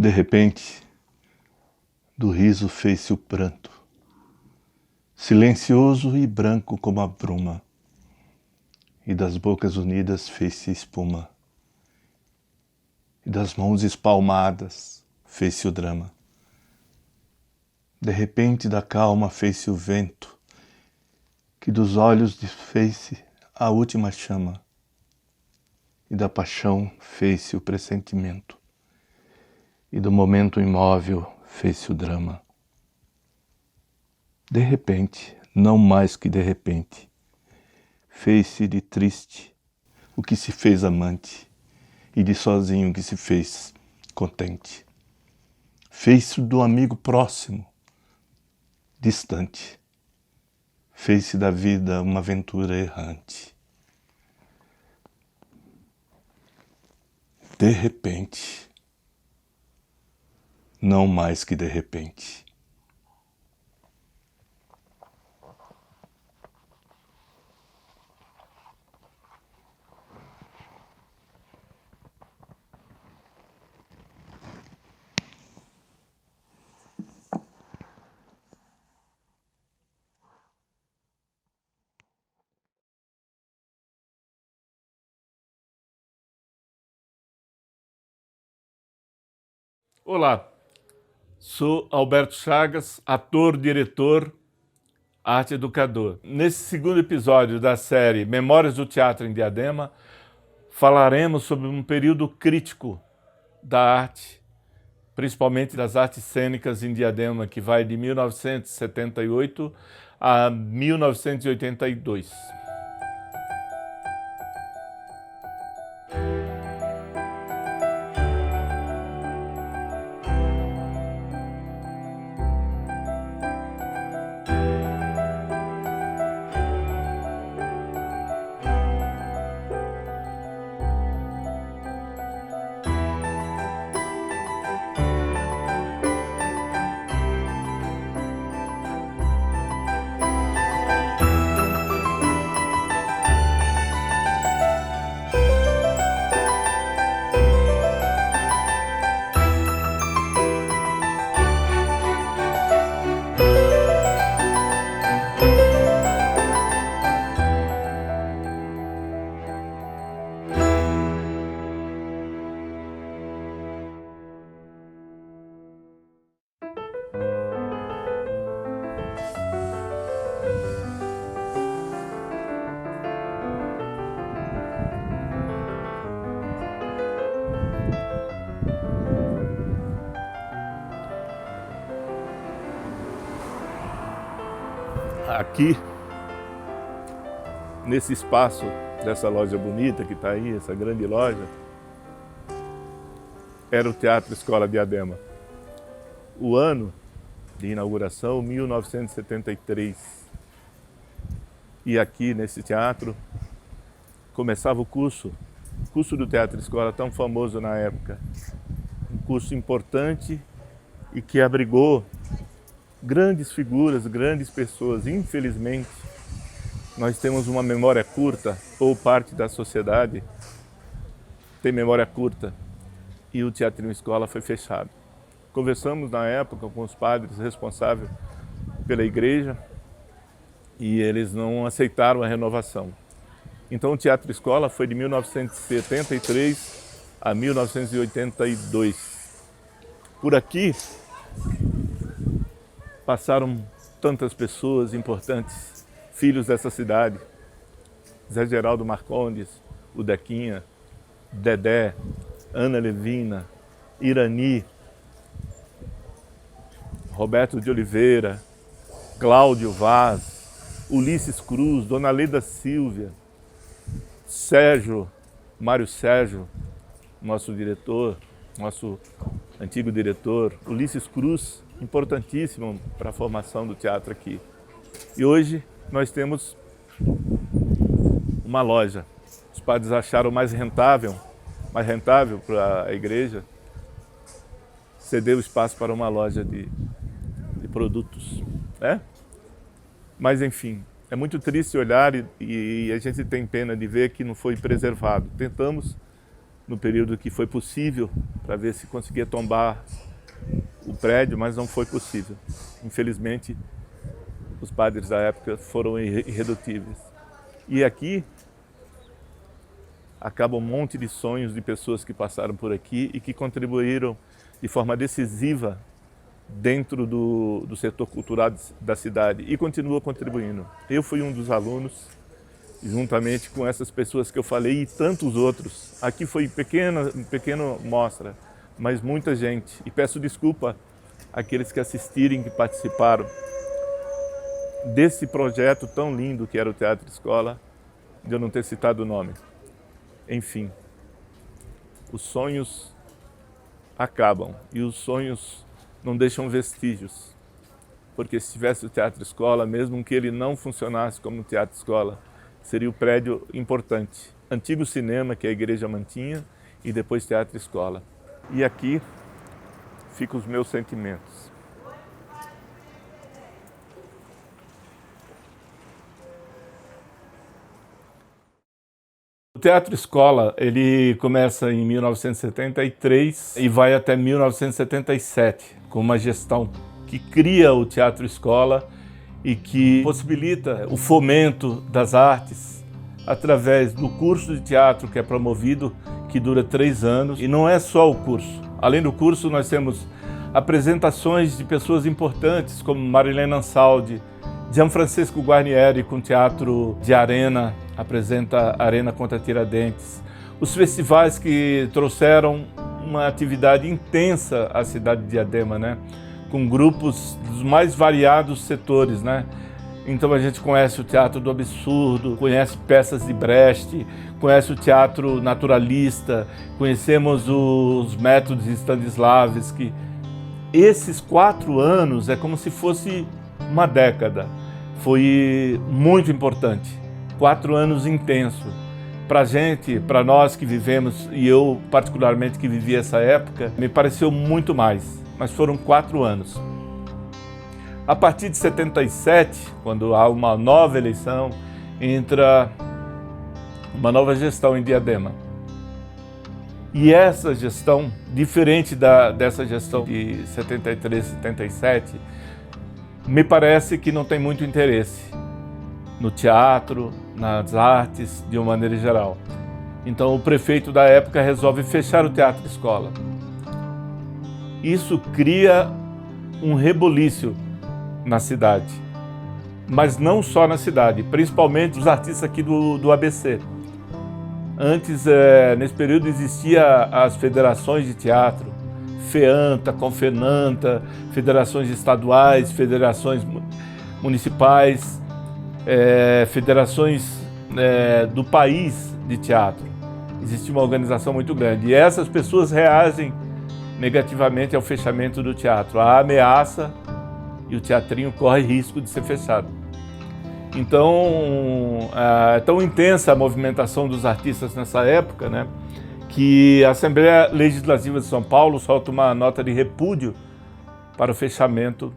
De repente, do riso fez-se o pranto, silencioso e branco como a bruma, e das bocas unidas fez-se espuma, e das mãos espalmadas fez-se o drama. De repente da calma fez-se o vento, que dos olhos desfez-se a última chama, e da paixão fez-se o pressentimento, e do momento imóvel fez-se o drama. De repente, não mais que de repente, fez-se de triste o que se fez amante, e de sozinho o que se fez contente. Fez-se do amigo próximo, distante. Fez-se da vida uma aventura errante. De repente, não mais que de repente. Olá, sou Alberto Chagas, ator, diretor, arte educador. Nesse segundo episódio da série Memórias do Teatro em Diadema, falaremos sobre um período crítico da arte, principalmente das artes cênicas em Diadema, que vai de 1978 a 1982. Aqui, nesse espaço dessa loja bonita que está aí, essa grande loja, era o Teatro Escola Diadema. O ano de inauguração, 1973. E aqui, nesse teatro, começava o curso do Teatro Escola, tão famoso na época. Um curso importante e que abrigou grandes figuras, grandes pessoas. Infelizmente, nós temos uma memória curta, ou parte da sociedade tem memória curta, e o Teatro Escola foi fechado. Conversamos na época com os padres responsáveis pela igreja e eles não aceitaram a renovação. Então o Teatro Escola foi de 1973 a 1982. Por aqui passaram tantas pessoas importantes, filhos dessa cidade. Zé Geraldo Marcondes, o Dequinha, Dedé, Ana Levina, Irani, Roberto de Oliveira, Cláudio Vaz, Ulisses Cruz, Dona Leda Silvia, Sérgio, Mário Sérgio, nosso diretor, nosso antigo diretor, Ulisses Cruz, importantíssimo para a formação do teatro aqui. E hoje nós temos uma loja. Os padres acharam mais rentável para a igreja ceder o espaço para uma loja de produtos, né? Mas enfim, é muito triste olhar e a gente tem pena de ver que não foi preservado. Tentamos no período que foi possível, para ver se conseguia tombar o prédio, mas não foi possível. Infelizmente, os padres da época foram irredutíveis. E aqui acaba um monte de sonhos de pessoas que passaram por aqui e que contribuíram de forma decisiva dentro do setor cultural da cidade e continua contribuindo. Eu fui um dos alunos, juntamente com essas pessoas que eu falei e tantos outros. Aqui foi pequena mostra, mas muita gente. E peço desculpa àqueles que assistirem, que participaram desse projeto tão lindo que era o Teatro Escola, de eu não ter citado o nome. Enfim, os sonhos acabam e os sonhos não deixam vestígios, porque se tivesse o Teatro Escola, mesmo que ele não funcionasse como Teatro Escola, seria o prédio importante. Antigo cinema, que a igreja mantinha, e depois Teatro Escola. E aqui ficam os meus sentimentos. O Teatro Escola, ele começa em 1973 e vai até 1977, com uma gestão que cria o Teatro Escola e que possibilita o fomento das artes através do curso de teatro que é promovido, que dura 3 anos. E não é só o curso. Além do curso, nós temos apresentações de pessoas importantes, como Marilena Ansaldi, Gianfrancesco Guarnieri, com teatro de arena, apresenta Arena contra Tiradentes. Os festivais que trouxeram uma atividade intensa à cidade de Diadema, né? Com grupos dos mais variados setores, né? Então a gente conhece o Teatro do Absurdo, conhece peças de Brecht, conhece o teatro naturalista, conhecemos os métodos de Stanislavski. Esses 4 anos é como se fosse uma década. Foi muito importante. 4 anos intensos. Para a gente, para nós que vivemos, e eu particularmente que vivi essa época, me pareceu muito mais, mas foram 4 anos. A partir de 77, quando há uma nova eleição, entra uma nova gestão em Diadema. E essa gestão, diferente dessa gestão de 73, 77, me parece que não tem muito interesse no teatro, nas artes, de uma maneira geral. Então o prefeito da época resolve fechar o Teatro Escola. Isso cria um reboliço na cidade, mas não só na cidade, principalmente os artistas aqui do ABC. Antes, nesse período, existiam as federações de teatro, FEANTA, CONFENANTA, federações estaduais, federações municipais, federações do país de teatro. Existia uma organização muito grande e essas pessoas reagem negativamente ao fechamento do teatro, à ameaça, e o teatrinho corre risco de ser fechado. Então, é tão intensa a movimentação dos artistas nessa época, né, que a Assembleia Legislativa de São Paulo solta uma nota de repúdio para o fechamento,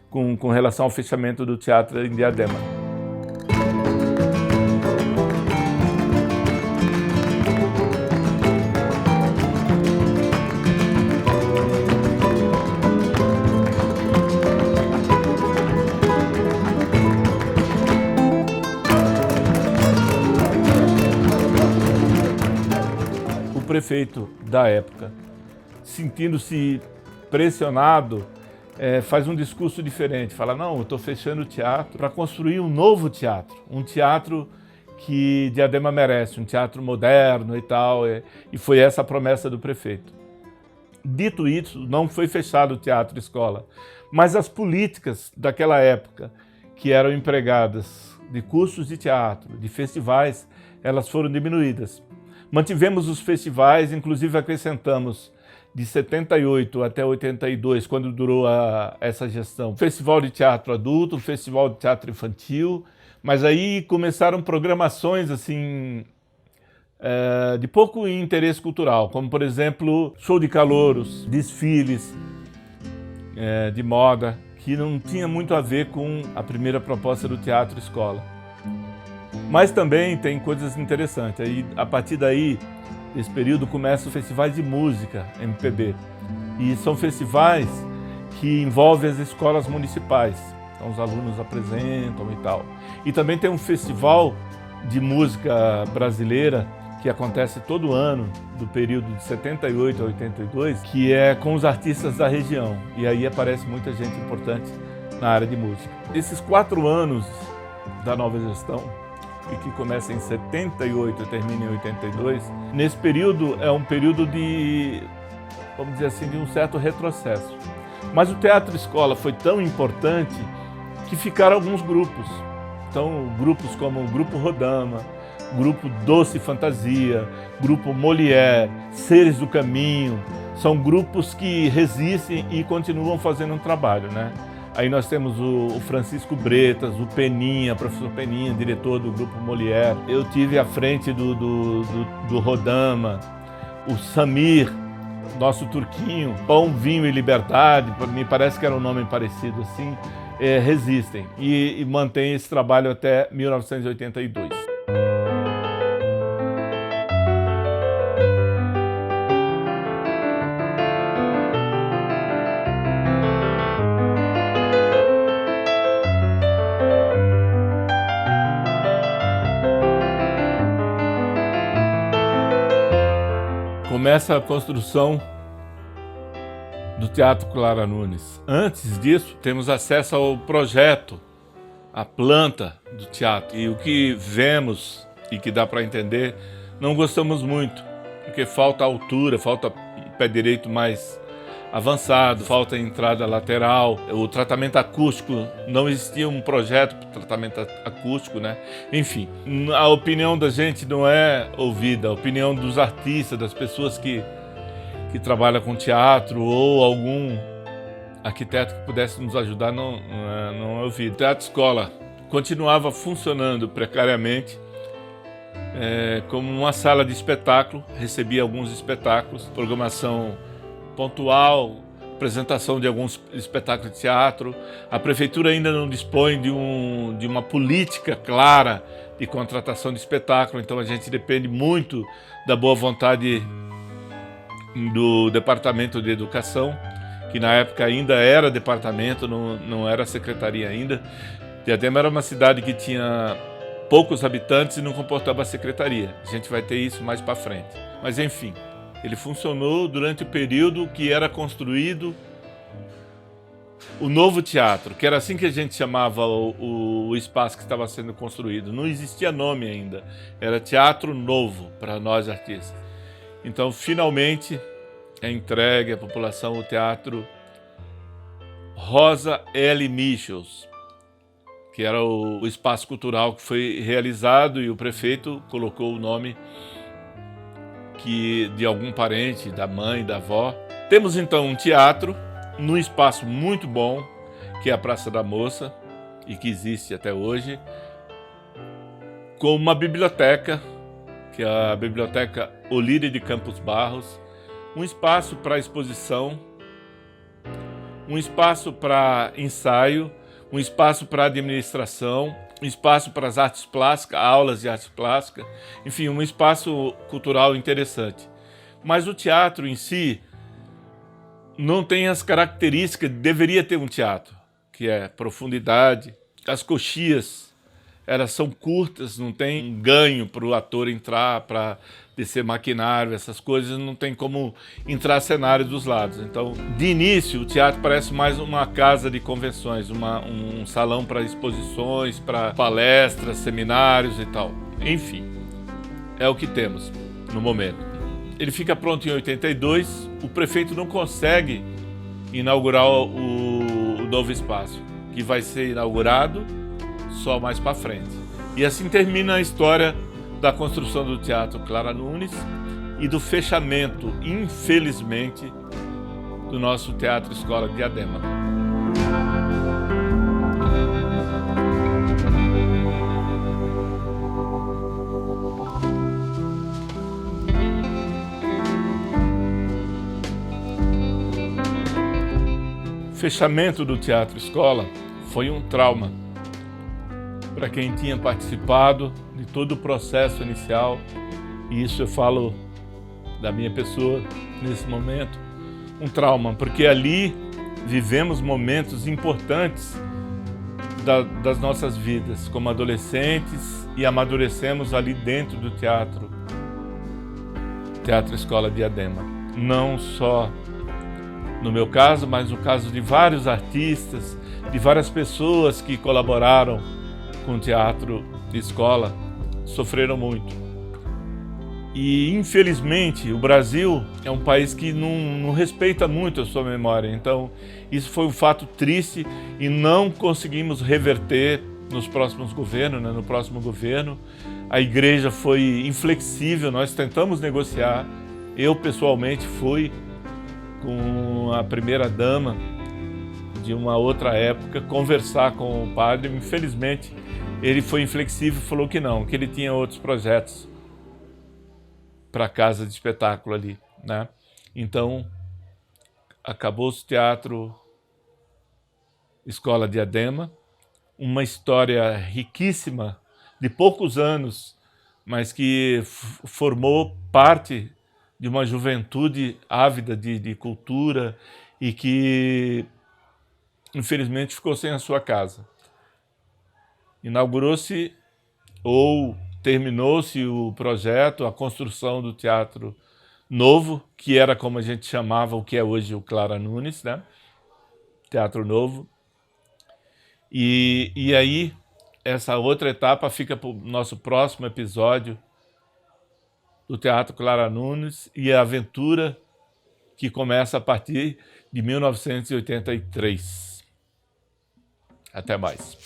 com relação ao fechamento do teatro em Diadema. O prefeito da época, sentindo-se pressionado, faz um discurso diferente, fala, não, eu estou fechando o teatro para construir um novo teatro, um teatro que Diadema merece, um teatro moderno e tal, e foi essa a promessa do prefeito. Dito isso, não foi fechado o Teatro Escola, mas as políticas daquela época, que eram empregadas de cursos de teatro, de festivais, elas foram diminuídas. Mantivemos os festivais, inclusive acrescentamos de 78 até 82, quando durou essa gestão, Festival de Teatro Adulto, Festival de Teatro Infantil, mas aí começaram programações assim, de pouco interesse cultural, como por exemplo, show de calouros, desfiles de moda, que não tinha muito a ver com a primeira proposta do Teatro Escola. Mas também tem coisas interessantes. Aí, a partir daí, desse período começam os festivais de música, MPB. E são festivais que envolvem as escolas municipais. Então os alunos apresentam e tal. E também tem um festival de música brasileira que acontece todo ano, do período de 78 a 82, que é com os artistas da região. E aí aparece muita gente importante na área de música. Esses 4 anos da nova gestão, e que começa em 78 e termina em 82, nesse período é um período de, vamos dizer assim, de um certo retrocesso. Mas o Teatro Escola foi tão importante que ficaram alguns grupos. Então, grupos como o Grupo Rodama, Grupo Doce Fantasia, Grupo Molière, Seres do Caminho, são grupos que resistem e continuam fazendo um trabalho, né? Aí nós temos o Francisco Bretas, o Peninha, professor Peninha, diretor do Grupo Molière. Eu tive à frente do Rodama, o Samir, nosso turquinho, Pão, Vinho e Liberdade, me parece que era um nome parecido assim, resistem e mantém esse trabalho até 1982. Começa a construção do Teatro Clara Nunes. Antes disso, temos acesso ao projeto, à planta do teatro. E o que vemos e que dá para entender, não gostamos muito, porque falta altura, falta pé direito mais avançado, falta entrada lateral, o tratamento acústico, não existia um projeto para tratamento acústico, né? Enfim, a opinião da gente não é ouvida, a opinião dos artistas, das pessoas que trabalham com teatro ou algum arquiteto que pudesse nos ajudar não é ouvida. O Teatro Escola continuava funcionando precariamente como uma sala de espetáculo, recebia alguns espetáculos, programação pontual, apresentação de alguns espetáculos de teatro. A prefeitura ainda não dispõe de uma política clara de contratação de espetáculo, então a gente depende muito da boa vontade do Departamento de Educação, que na época ainda era departamento, não era secretaria ainda. Diadema era uma cidade que tinha poucos habitantes e não comportava a secretaria. A gente vai ter isso mais para frente. Mas enfim, ele funcionou durante o período que era construído o novo teatro, que era assim que a gente chamava o espaço que estava sendo construído. Não existia nome ainda, era Teatro Novo para nós artistas. Então, finalmente, é entregue à população o Teatro Rosa L. Michels, que era o espaço cultural que foi realizado e o prefeito colocou o nome de algum parente, da mãe, da avó. Temos então um teatro num espaço muito bom, que é a Praça da Moça, e que existe até hoje, com uma biblioteca, que é a Biblioteca Olírio de Campos Barros, um espaço para exposição, um espaço para ensaio, um espaço para administração, um espaço para as artes plásticas, aulas de artes plásticas, enfim, um espaço cultural interessante. Mas o teatro em si não tem as características que deveria ter um teatro, que é profundidade. As coxias, elas são curtas, não tem ganho para o ator entrar, para descer maquinário, essas coisas, não tem como entrar cenário dos lados. Então, de início, o teatro parece mais uma casa de convenções, um salão para exposições, para palestras, seminários e tal. Enfim, é o que temos no momento. Ele fica pronto em 82, o prefeito não consegue inaugurar o novo espaço, que vai ser inaugurado só mais para frente. E assim termina a história da construção do Teatro Clara Nunes e do fechamento, infelizmente, do nosso Teatro Escola de Diadema. O fechamento do Teatro Escola foi um trauma para quem tinha participado de todo o processo inicial, e isso eu falo da minha pessoa nesse momento, um trauma, porque ali vivemos momentos importantes das nossas vidas como adolescentes e amadurecemos ali dentro do Teatro Escola Diadema. Não só no meu caso, mas no caso de vários artistas, de várias pessoas que colaboraram com o Teatro Escola, sofreram muito. E, infelizmente, o Brasil é um país que não respeita muito a sua memória. Então, isso foi um fato triste e não conseguimos reverter nos próximos governos, né? No próximo governo. A igreja foi inflexível, nós tentamos negociar. Eu, pessoalmente, fui com a primeira-dama de uma outra época conversar com o padre. Infelizmente, ele foi inflexível e falou que não, que ele tinha outros projetos para a casa de espetáculo ali, né? Então, acabou-se o Teatro Escola Diadema, uma história riquíssima, de poucos anos, mas que formou parte de uma juventude ávida de cultura e que, infelizmente, ficou sem a sua casa. Inaugurou-se ou terminou-se o projeto, a construção do Teatro Novo, que era como a gente chamava o que é hoje o Clara Nunes, né? Teatro Novo. E aí, essa outra etapa fica para o nosso próximo episódio do Teatro Clara Nunes e a aventura que começa a partir de 1983. Até mais.